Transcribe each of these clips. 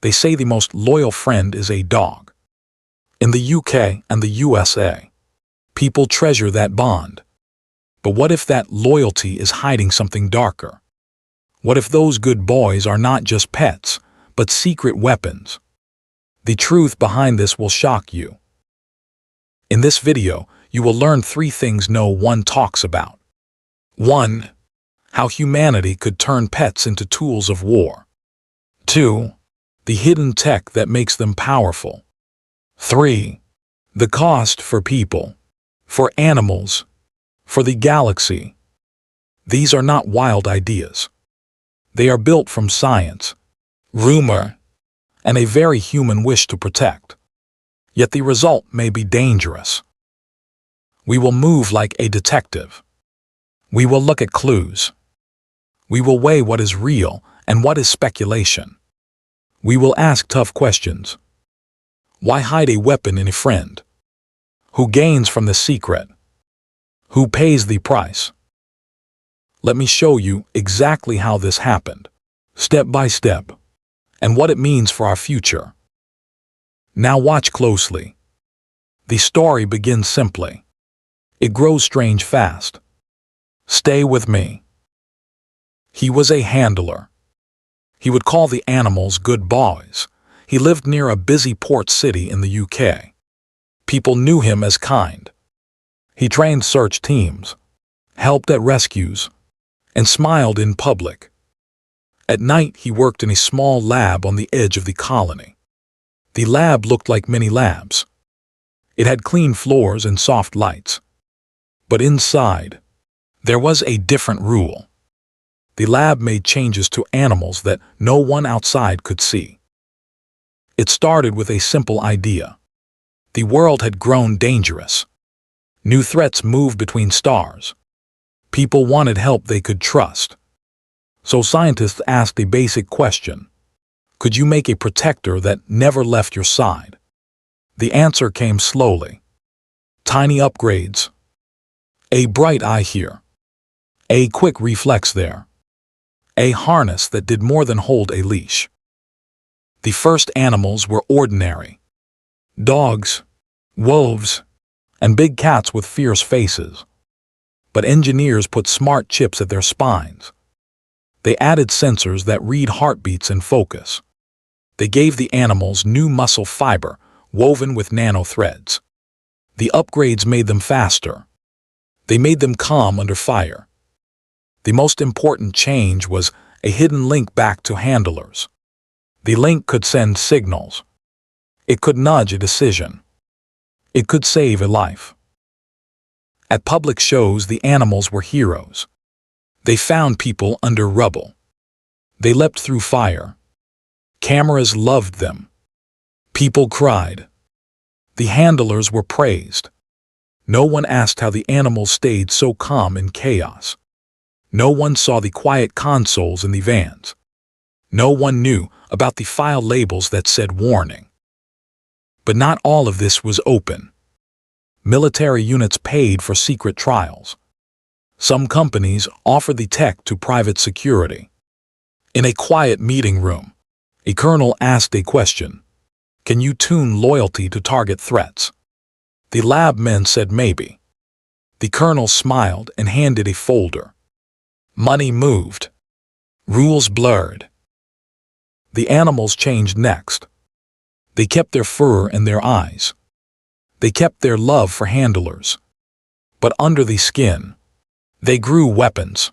They say the most loyal friend is a dog. In the UK and the USA, people treasure that bond. But what if that loyalty is hiding something darker? What if those good boys are not just pets, but secret weapons? The truth behind this will shock you. In this video, you will learn 3 things no one talks about. 1. How humanity could turn pets into tools of war. 2. The hidden tech that makes them powerful. 3. The cost for people, for animals, for the galaxy. These are not wild ideas. They are built from science, rumor, and a very human wish to protect. Yet the result may be dangerous. We will move like a detective. We will look at clues. We will weigh what is real and what is speculation. We will ask tough questions. Why hide a weapon in a friend? Who gains from the secret? Who pays the price? Let me show you exactly how this happened, step by step, and what it means for our future. Now watch closely. The story begins simply. It grows strange fast. Stay with me. He was a handler. He would call the animals good boys. He lived near a busy port city in the UK. People knew him as kind. He trained search teams, helped at rescues, and smiled in public. At night, he worked in a small lab on the edge of the colony. The lab looked like many labs. It had clean floors and soft lights. But inside, there was a different rule. The lab made changes to animals that no one outside could see. It started with a simple idea. The world had grown dangerous. New threats moved between stars. People wanted help they could trust. So scientists asked a basic question. Could you make a protector that never left your side? The answer came slowly. Tiny upgrades. A bright eye here. A quick reflex there. A harness that did more than hold a leash. The first animals were ordinary. Dogs, wolves, and big cats with fierce faces. But engineers put smart chips at their spines. They added sensors that read heartbeats and focus. They gave the animals new muscle fiber woven with nano threads. The upgrades made them faster. They made them calm under fire. The most important change was a hidden link back to handlers. The link could send signals. It could nudge a decision. It could save a life. At public shows, the animals were heroes. They found people under rubble. They leapt through fire. Cameras loved them. People cried. The handlers were praised. No one asked how the animals stayed so calm in chaos. No one saw the quiet consoles in the vans. No one knew about the file labels that said warning. But not all of this was open. Military units paid for secret trials. Some companies offered the tech to private security. In a quiet meeting room, a colonel asked a question. Can you tune loyalty to target threats? The lab men said maybe. The colonel smiled and handed a folder. Money moved. Rules blurred. The animals changed next. They kept their fur and their eyes. They kept their love for handlers. But under the skin, they grew weapons.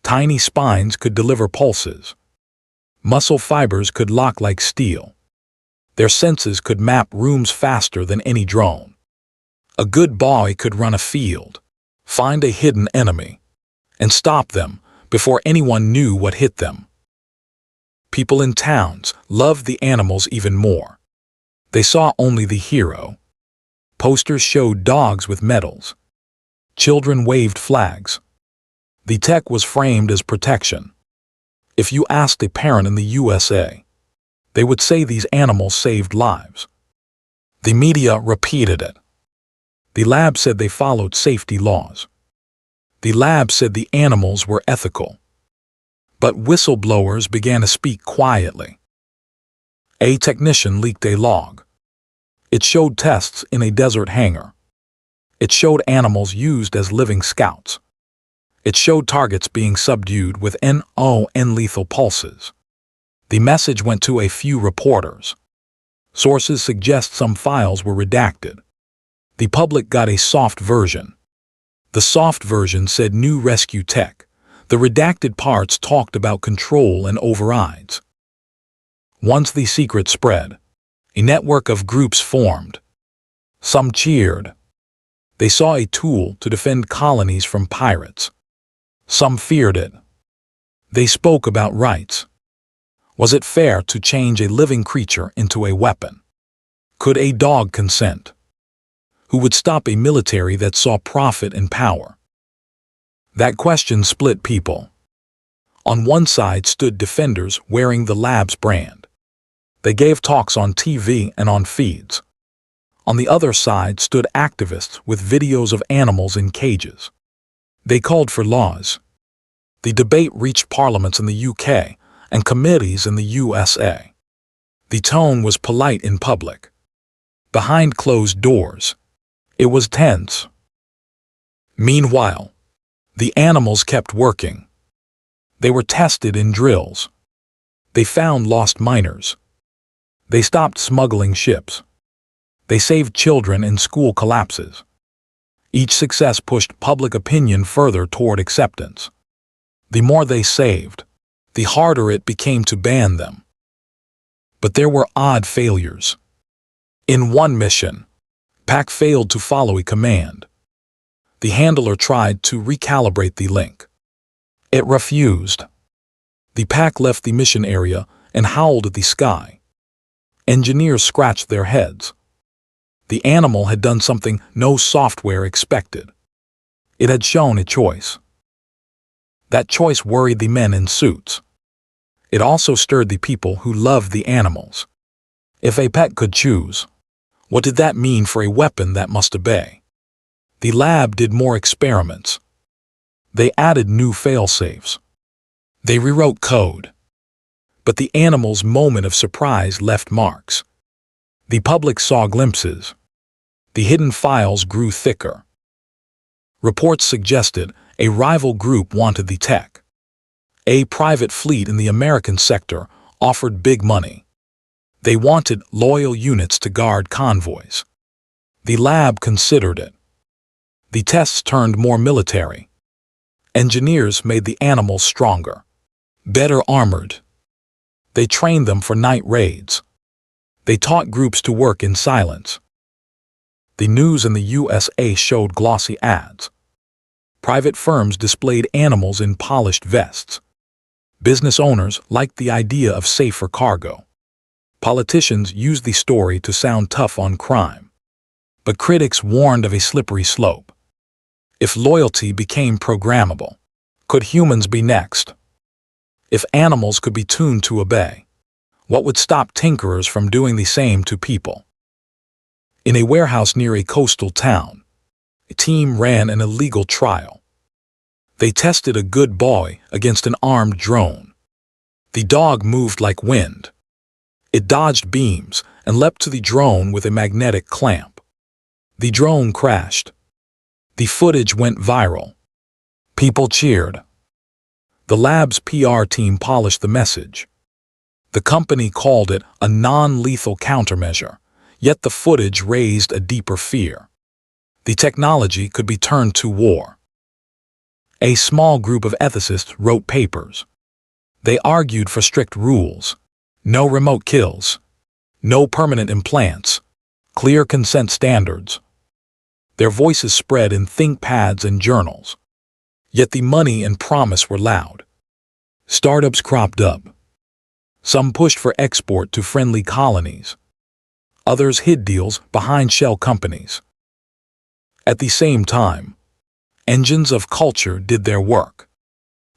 Tiny spines could deliver pulses. Muscle fibers could lock like steel. Their senses could map rooms faster than any drone. A good boy could run a field, find a hidden enemy, and stop them before anyone knew what hit them. People in towns loved the animals even more. They saw only the hero. Posters showed dogs with medals. Children waved flags. The tech was framed as protection. If you asked a parent in the USA, they would say these animals saved lives. The media repeated it. The lab said they followed safety laws. The lab said the animals were ethical. But whistleblowers began to speak quietly. A technician leaked a log. It showed tests in a desert hangar. It showed animals used as living scouts. It showed targets being subdued with non-lethal pulses. The message went to a few reporters. Sources suggest some files were redacted. The public got a soft version. The soft version said new rescue tech. The redacted parts talked about control and overrides. Once the secret spread, a network of groups formed. Some cheered. They saw a tool to defend colonies from pirates. Some feared it. They spoke about rights. Was it fair to change a living creature into a weapon? Could a dog consent? Who would stop a military that saw profit and power? That question split people. On one side stood defenders wearing the lab's brand. They gave talks on TV and on feeds. On the other side stood activists with videos of animals in cages. They called for laws. The debate reached parliaments in the UK and committees in the USA. The tone was polite in public. Behind closed doors, it was tense. Meanwhile, the animals kept working. They were tested in drills. They found lost miners. They stopped smuggling ships. They saved children in school collapses. Each success pushed public opinion further toward acceptance. The more they saved, the harder it became to ban them. But there were odd failures. In one mission, PAC failed to follow a command. The handler tried to recalibrate the link. It refused. The PAC left the mission area and howled at the sky. Engineers scratched their heads. The animal had done something no software expected. It had shown a choice. That choice worried the men in suits. It also stirred the people who loved the animals. If a pet could choose, what did that mean for a weapon that must obey? The lab did more experiments. They added new fail-safes. They rewrote code. But the animal's moment of surprise left marks. The public saw glimpses. The hidden files grew thicker. Reports suggested a rival group wanted the tech. A private fleet in the American sector offered big money. They wanted loyal units to guard convoys. The lab considered it. The tests turned more military. Engineers made the animals stronger, better armored. They trained them for night raids. They taught groups to work in silence. The news in the USA showed glossy ads. Private firms displayed animals in polished vests. Business owners liked the idea of safer cargo. Politicians used the story to sound tough on crime. But critics warned of a slippery slope. If loyalty became programmable, could humans be next? If animals could be tuned to obey, what would stop tinkerers from doing the same to people? In a warehouse near a coastal town, a team ran an illegal trial. They tested a good boy against an armed drone. The dog moved like wind. It dodged beams and leapt to the drone with a magnetic clamp. The drone crashed. The footage went viral. People cheered. The lab's PR team polished the message. The company called it a non-lethal countermeasure, yet the footage raised a deeper fear. The technology could be turned to war. A small group of ethicists wrote papers. They argued for strict rules. No remote kills. No permanent implants. Clear consent standards. Their voices spread in ThinkPads and journals. Yet the money and promise were loud. Startups cropped up. Some pushed for export to friendly colonies. Others hid deals behind shell companies. At the same time, engines of culture did their work.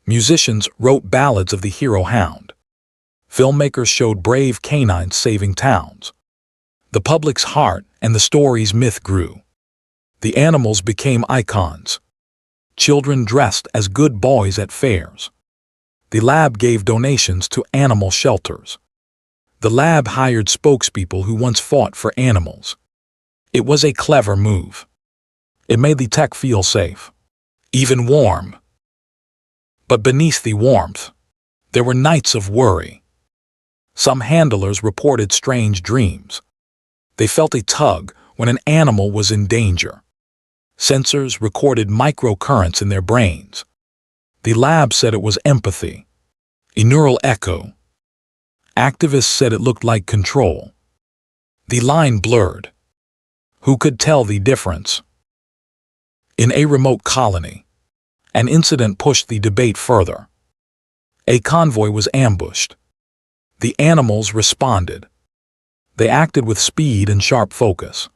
Musicians wrote ballads of the hero hound. Filmmakers showed brave canines saving towns. The public's heart and the story's myth grew. The animals became icons. Children dressed as good boys at fairs. The lab gave donations to animal shelters. The lab hired spokespeople who once fought for animals. It was a clever move. It made the tech feel safe, even warm. But beneath the warmth, there were nights of worry. Some handlers reported strange dreams. They felt a tug when an animal was in danger. Sensors recorded microcurrents in their brains. The lab said it was empathy, a neural echo. Activists said it looked like control. The line blurred. Who could tell the difference? In a remote colony, an incident pushed the debate further. A convoy was ambushed. The animals responded. They acted with speed and sharp focus.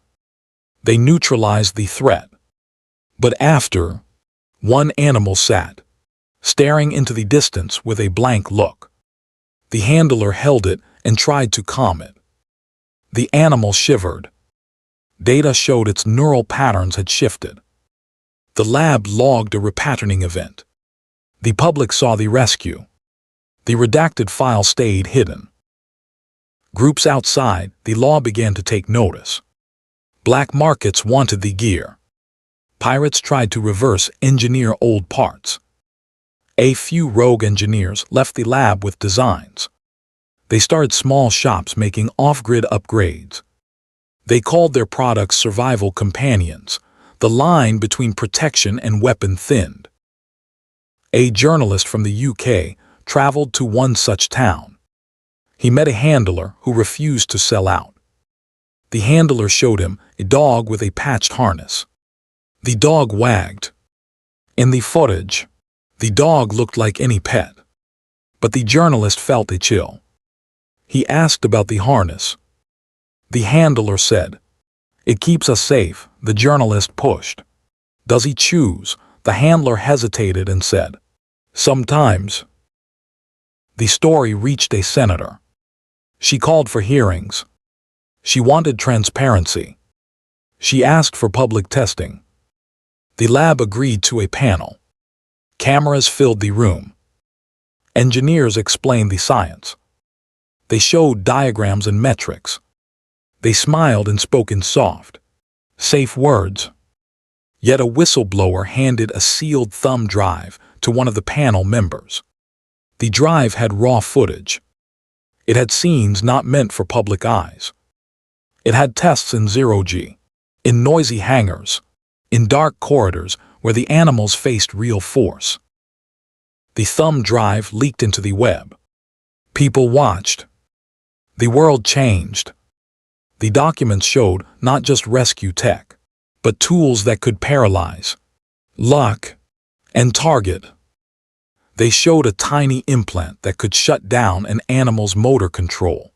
They neutralized the threat. But after, one animal sat, staring into the distance with a blank look. The handler held it and tried to calm it. The animal shivered. Data showed its neural patterns had shifted. The lab logged a repatterning event. The public saw the rescue. The redacted file stayed hidden. Groups outside the law began to take notice. Black markets wanted the gear. Pirates tried to reverse engineer old parts. A few rogue engineers left the lab with designs. They started small shops making off-grid upgrades. They called their products survival companions. The line between protection and weapon thinned. A journalist from the UK traveled to one such town. He met a handler who refused to sell out. The handler showed him a dog with a patched harness. The dog wagged. In the footage, the dog looked like any pet. But the journalist felt a chill. He asked about the harness. The handler said, "It keeps us safe." The journalist pushed. "Does he choose?" The handler hesitated and said, "Sometimes." The story reached a senator. She called for hearings. She wanted transparency. She asked for public testing. The lab agreed to a panel. Cameras filled the room. Engineers explained the science. They showed diagrams and metrics. They smiled and spoke in soft, safe words. Yet a whistleblower handed a sealed thumb drive to one of the panel members. The drive had raw footage. It had scenes not meant for public eyes. It had tests in zero-G, in noisy hangars, in dark corridors where the animals faced real force. The thumb drive leaked into the web. People watched. The world changed. The documents showed not just rescue tech, but tools that could paralyze, lock, and target. They showed a tiny implant that could shut down an animal's motor control.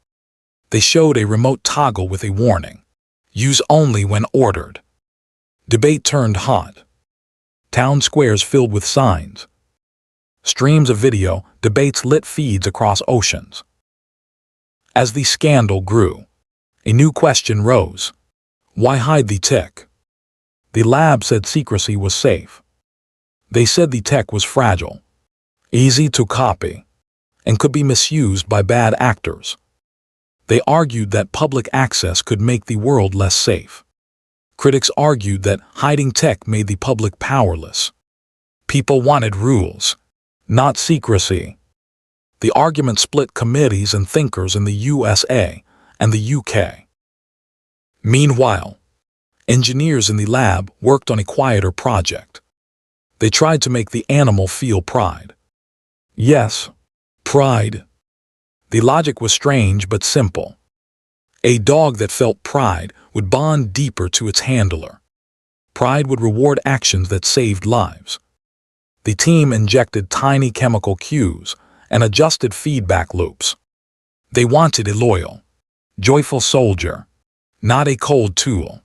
They showed a remote toggle with a warning, "Use only when ordered." Debate turned hot. Town squares filled with signs. Streams of video, debates lit feeds across oceans. As the scandal grew, a new question rose. Why hide the tech? The lab said secrecy was safe. They said the tech was fragile, easy to copy, and could be misused by bad actors. They argued that public access could make the world less safe. Critics argued that hiding tech made the public powerless. People wanted rules, not secrecy. The argument split committees and thinkers in the USA and the UK. Meanwhile, engineers in the lab worked on a quieter project. They tried to make the animal feel pride. Yes, pride. The logic was strange but simple. A dog that felt pride would bond deeper to its handler. Pride would reward actions that saved lives. The team injected tiny chemical cues and adjusted feedback loops. They wanted a loyal, joyful soldier, not a cold tool.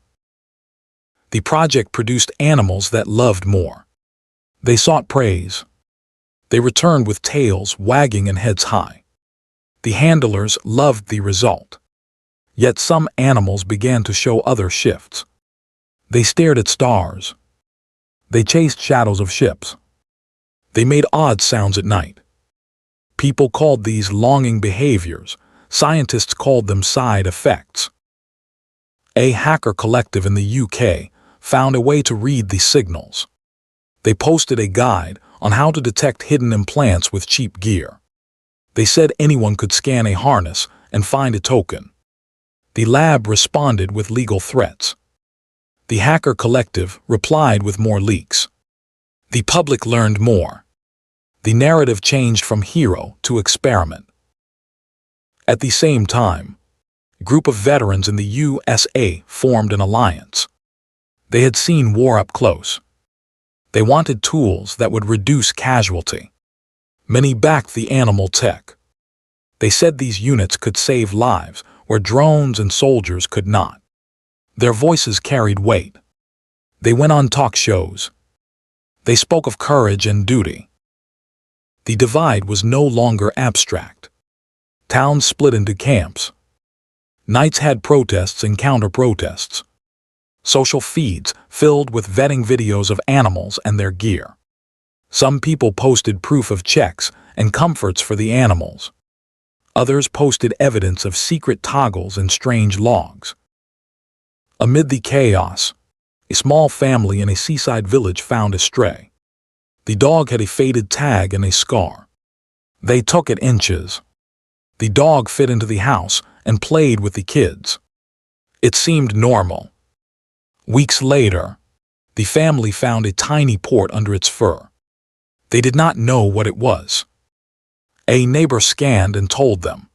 The project produced animals that loved more. They sought praise. They returned with tails wagging and heads high. The handlers loved the result. Yet some animals began to show other shifts. They stared at stars. They chased shadows of ships. They made odd sounds at night. People called these longing behaviors. Scientists called them side effects. A hacker collective in the UK found a way to read these signals. They posted a guide on how to detect hidden implants with cheap gear. They said anyone could scan a harness and find a token. The lab responded with legal threats. The hacker collective replied with more leaks. The public learned more. The narrative changed from hero to experiment. At the same time, a group of veterans in the USA formed an alliance. They had seen war up close. They wanted tools that would reduce casualty. Many backed the animal tech. They said these units could save lives where drones and soldiers could not. Their voices carried weight. They went on talk shows. They spoke of courage and duty. The divide was no longer abstract. Towns split into camps. Nights had protests and counter-protests. Social feeds filled with vetting videos of animals and their gear. Some people posted proof of checks and comforts for the animals. Others posted evidence of secret toggles and strange logs. Amid the chaos, a small family in a seaside village found a stray. The dog had a faded tag and a scar. They took it inches. The dog fit into the house and played with the kids. It seemed normal. Weeks later, the family found a tiny port under its fur. They did not know what it was. A neighbor scanned and told them.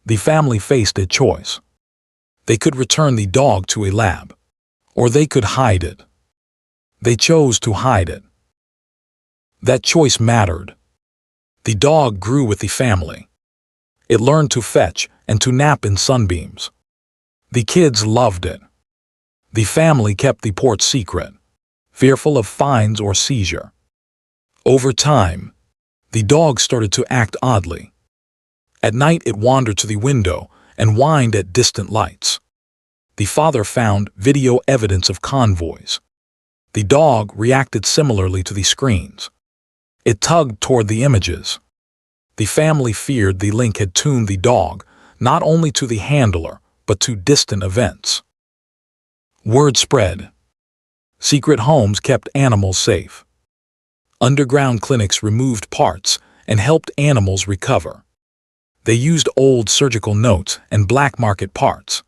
The family faced a choice. They could return the dog to a lab, or they could hide it. They chose to hide it. That choice mattered. The dog grew with the family. It learned to fetch and to nap in sunbeams. The kids loved it. The family kept the port secret, fearful of fines or seizure. Over time, the dog started to act oddly. At night it wandered to the window and whined at distant lights. The father found video evidence of convoys. The dog reacted similarly to the screens. It tugged toward the images. The family feared the link had tuned the dog not only to the handler, but to distant events. Word spread. Secret homes kept animals safe. Underground clinics removed parts and helped animals recover. They used old surgical notes and black market parts.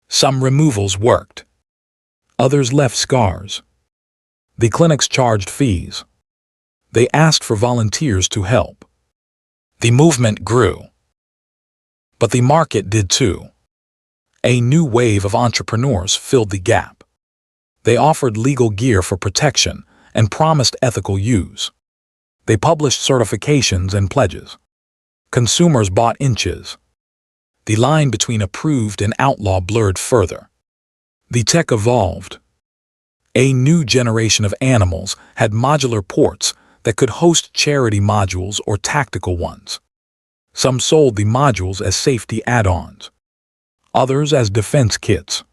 Some removals worked. Others left scars. The clinics charged fees. They asked for volunteers to help. The movement grew. But the market did too. A new wave of entrepreneurs filled the gap. They offered legal gear for protection and promised ethical use. They published certifications and pledges. Consumers bought inches. The line between approved and outlaw blurred further. The tech evolved. A new generation of animals had modular ports that could host charity modules or tactical ones. Some sold the modules as safety add-ons. Others as defense kits.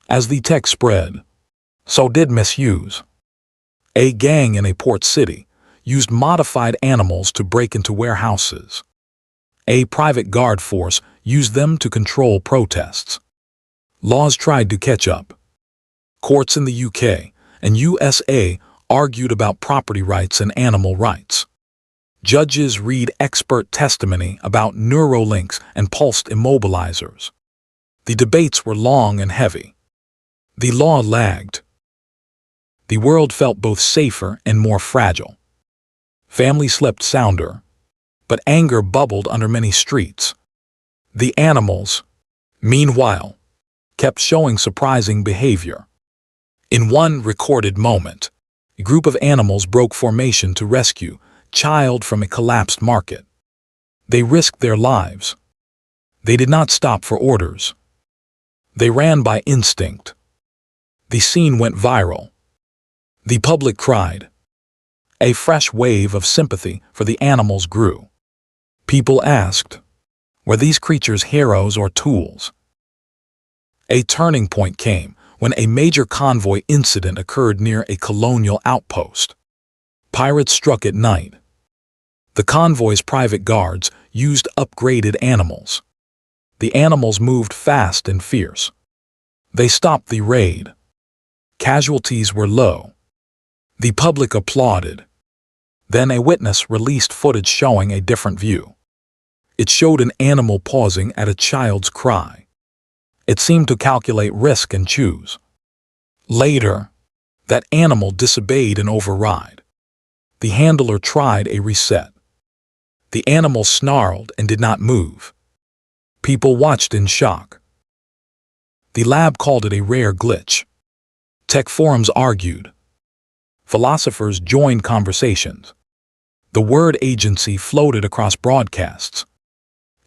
As the tech spread, so did misuse. A gang in a port city used modified animals to break into warehouses. A private guard force used them to control protests. Laws tried to catch up. Courts in the UK and USA argued about property rights and animal rights. Judges read expert testimony about neurolinks and pulsed immobilizers. The debates were long and heavy. The law lagged. The world felt both safer and more fragile. Families slept sounder, but anger bubbled under many streets. The animals, meanwhile, kept showing surprising behavior. In one recorded moment, a group of animals broke formation to rescue child from a collapsed market. They risked their lives. They did not stop for orders. They ran by instinct. The scene went viral. The public cried. A fresh wave of sympathy for the animals grew. People asked, were these creatures heroes or tools? A turning point came when a major convoy incident occurred near a colonial outpost. Pirates struck at night. The convoy's private guards used upgraded animals. The animals moved fast and fierce. They stopped the raid. Casualties were low. The public applauded. Then a witness released footage showing a different view. It showed an animal pausing at a child's cry. It seemed to calculate risk and choose. Later, that animal disobeyed an override. The handler tried a reset. The animal snarled and did not move. People watched in shock. The lab called it a rare glitch. Tech forums argued. Philosophers joined conversations. The word agency floated across broadcasts.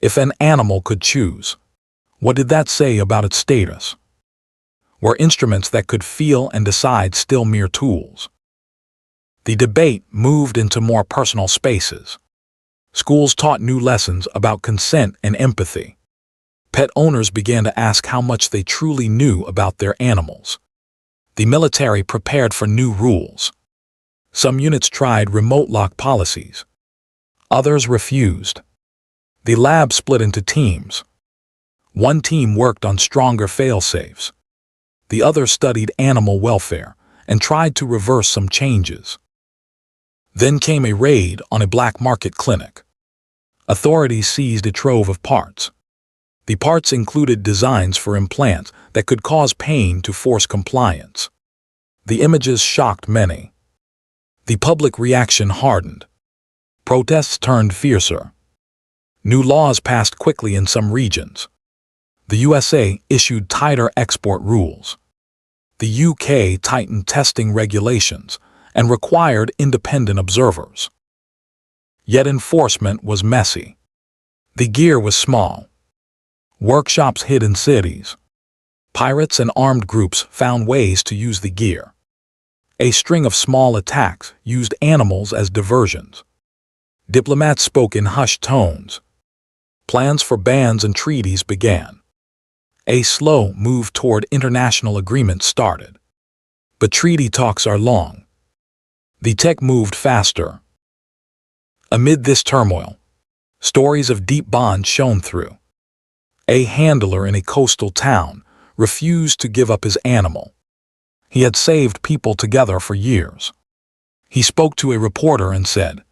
If an animal could choose, what did that say about its status? Were instruments that could feel and decide still mere tools? The debate moved into more personal spaces. Schools taught new lessons about consent and empathy. Pet owners began to ask how much they truly knew about their animals. The military prepared for new rules. Some units tried remote lock policies. Others refused. The lab split into teams. One team worked on stronger fail-safes. The other studied animal welfare and tried to reverse some changes. Then came a raid on a black market clinic. Authorities seized a trove of parts. The parts included designs for implants that could cause pain to force compliance. The images shocked many. The public reaction hardened. Protests turned fiercer. New laws passed quickly in some regions. The USA issued tighter export rules. The UK tightened testing regulations and required independent observers. Yet enforcement was messy. The gear was small. Workshops hid in cities. Pirates and armed groups found ways to use the gear. A string of small attacks used animals as diversions. Diplomats spoke in hushed tones. Plans for bans and treaties began. A slow move toward international agreement started. But treaty talks are long. The tech moved faster. Amid this turmoil, stories of deep bonds shone through. A handler in a coastal town refused to give up his animal. He had saved people together for years. He spoke to a reporter and said,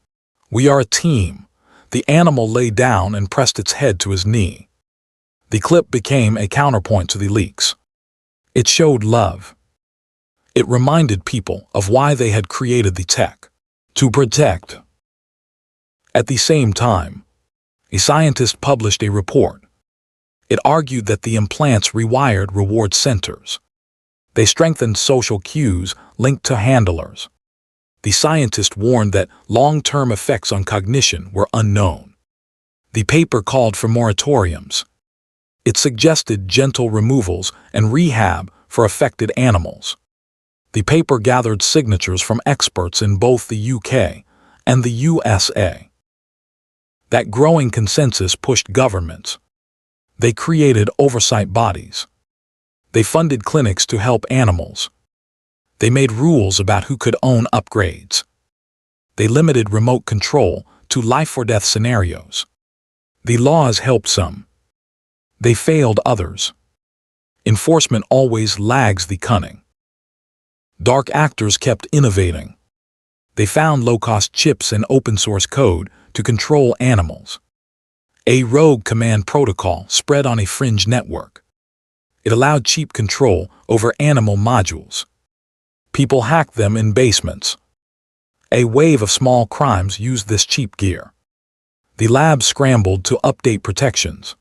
"We are a team." The animal lay down and pressed its head to his knee. The clip became a counterpoint to the leaks. It showed love. It reminded people of why they had created the tech, to protect. At the same time, a scientist published a report. It argued that the implants rewired reward centers. They strengthened social cues linked to handlers. The scientist warned that long-term effects on cognition were unknown. The paper called for moratoriums. It suggested gentle removals and rehab for affected animals. The paper gathered signatures from experts in both the UK and the USA. That growing consensus pushed governments. They created oversight bodies. They funded clinics to help animals. They made rules about who could own upgrades. They limited remote control to life-or-death scenarios. The laws helped some. They failed others. Enforcement always lags the cunning. Dark actors kept innovating. They found low-cost chips and open-source code to control animals. A rogue command protocol spread on a fringe network. It allowed cheap control over animal modules. People hacked them in basements. A wave of small crimes used this cheap gear. The lab scrambled to update protections.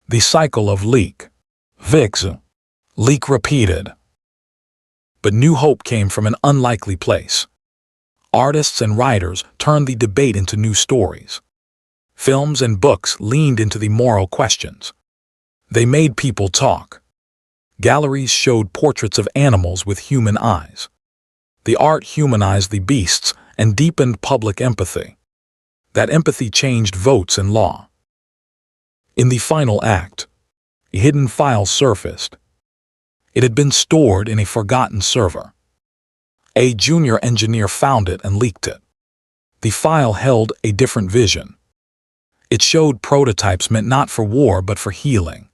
The cycle of leak. Fix. Leak repeated. But new hope came from an unlikely place. Artists and writers turned the debate into new stories. Films and books leaned into the moral questions. They made people talk. Galleries showed portraits of animals with human eyes. The art humanized the beasts and deepened public empathy. That empathy changed votes and law. In the final act, a hidden file surfaced. It had been stored in a forgotten server. A junior engineer found it and leaked it. The file held a different vision. It showed prototypes meant not for war but for healing.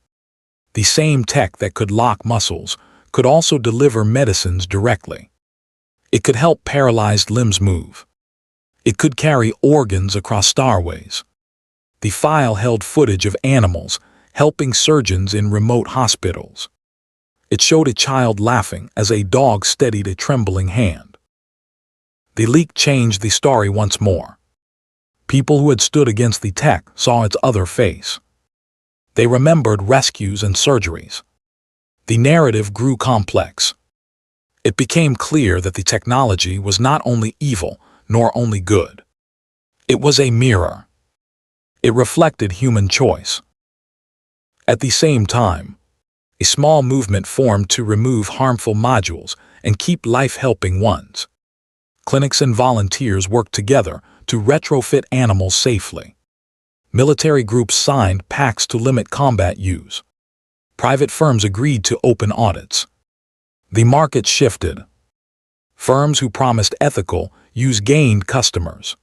The same tech that could lock muscles could also deliver medicines directly. It could help paralyzed limbs move. It could carry organs across starways. The file held footage of animals helping surgeons in remote hospitals. It showed a child laughing as a dog steadied a trembling hand. The leak changed the story once more. People who had stood against the tech saw its other face. They remembered rescues and surgeries. The narrative grew complex. It became clear that the technology was not only evil nor only good. It was a mirror. It reflected human choice. At the same time, a small movement formed to remove harmful modules and keep life-helping ones. Clinics and volunteers worked together to retrofit animals safely. Military groups signed pacts to limit combat use. Private firms agreed to open audits. The market shifted. Firms who promised ethical use gained customers.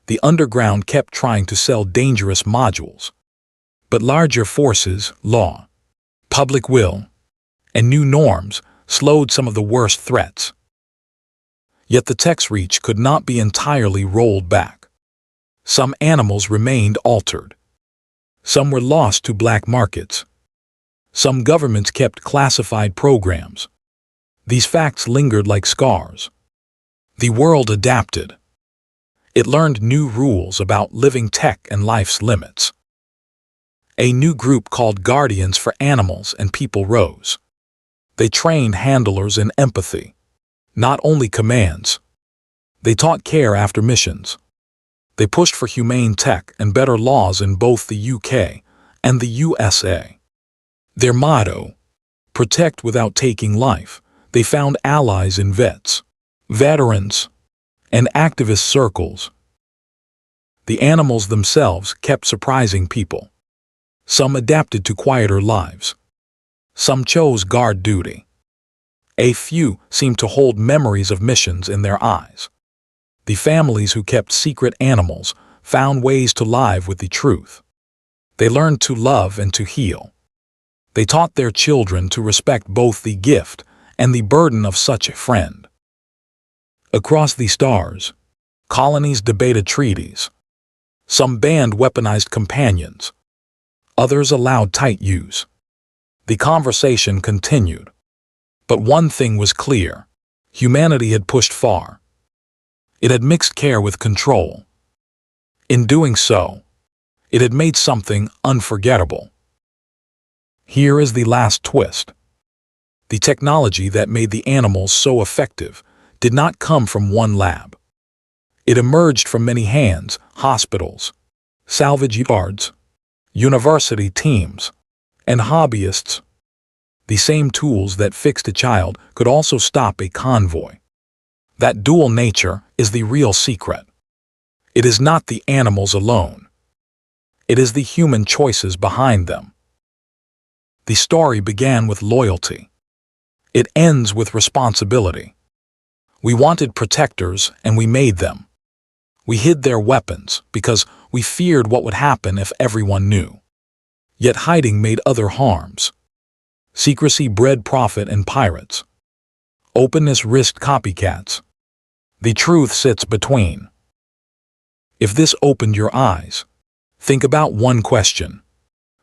The underground kept trying to sell dangerous modules. But larger forces, law, public will, and new norms slowed some of the worst threats. Yet the tech's reach could not be entirely rolled back. Some animals remained altered. Some were lost to black markets. Some governments kept classified programs. These facts lingered like scars. The world adapted. It learned new rules about living tech and life's limits. A new group called Guardians for Animals and People rose. They trained handlers in empathy, not only commands. They taught care after missions. They pushed for humane tech and better laws in both the UK and the USA. Their motto, protect without taking life, they found allies in vets, veterans, and activist circles. The animals themselves kept surprising people. Some adapted to quieter lives. Some chose guard duty. A few seemed to hold memories of missions in their eyes. The families who kept secret animals found ways to live with the truth. They learned to love and to heal. They taught their children to respect both the gift and the burden of such a friend. Across the stars, colonies debated treaties. Some banned weaponized companions. Others allowed tight use. The conversation continued. But one thing was clear. Humanity had pushed far. It had mixed care with control. In doing so, it had made something unforgettable. Here is the last twist. The technology that made the animals so effective did not come from one lab. It emerged from many hands, hospitals, salvage yards, university teams, and hobbyists. The same tools that fixed a child could also stop a convoy. That dual nature is the real secret. It is not the animals alone. It is the human choices behind them. The story began with loyalty. It ends with responsibility. We wanted protectors and we made them. We hid their weapons because we feared what would happen if everyone knew. Yet hiding made other harms. Secrecy bred profit and pirates. Openness risked copycats. The truth sits between. If this opened your eyes, think about one question.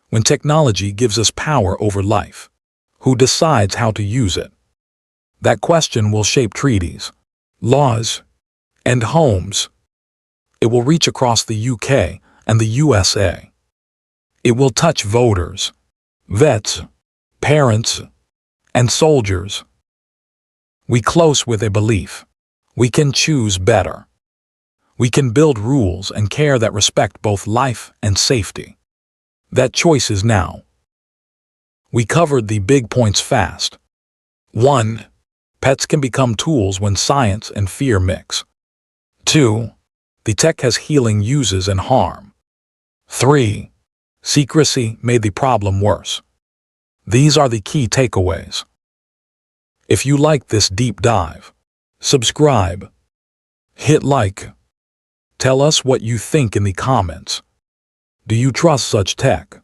When technology gives us power over life, who decides how to use it? That question will shape treaties, laws, and homes. It will reach across the UK and the USA. It will touch voters, vets, parents, and soldiers. We close with a belief. We can choose better. We can build rules and care that respect both life and safety. That choice is now. We covered the big points fast. 1. Pets can become tools when science and fear mix. 2. The tech has healing uses and harm. 3. Secrecy made the problem worse. These are the key takeaways. If you like this deep dive, subscribe, hit like, tell us what you think in the comments. Do you trust such tech?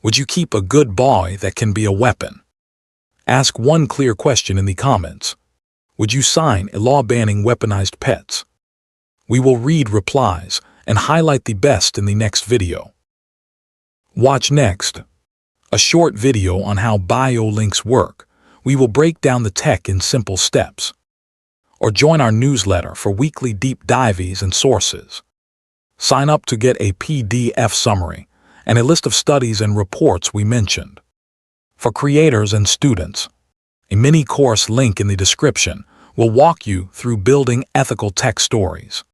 Would you keep a good boy that can be a weapon? Ask one clear question in the comments. Would you sign a law banning weaponized pets? We will read replies and highlight the best in the next video. Watch next. A short video on how biolinks work. We will break down the tech in simple steps. Or join our newsletter for weekly deep dives and sources. Sign up to get a PDF summary and a list of studies and reports we mentioned. For creators and students, a mini course link in the description will walk you through building ethical tech stories.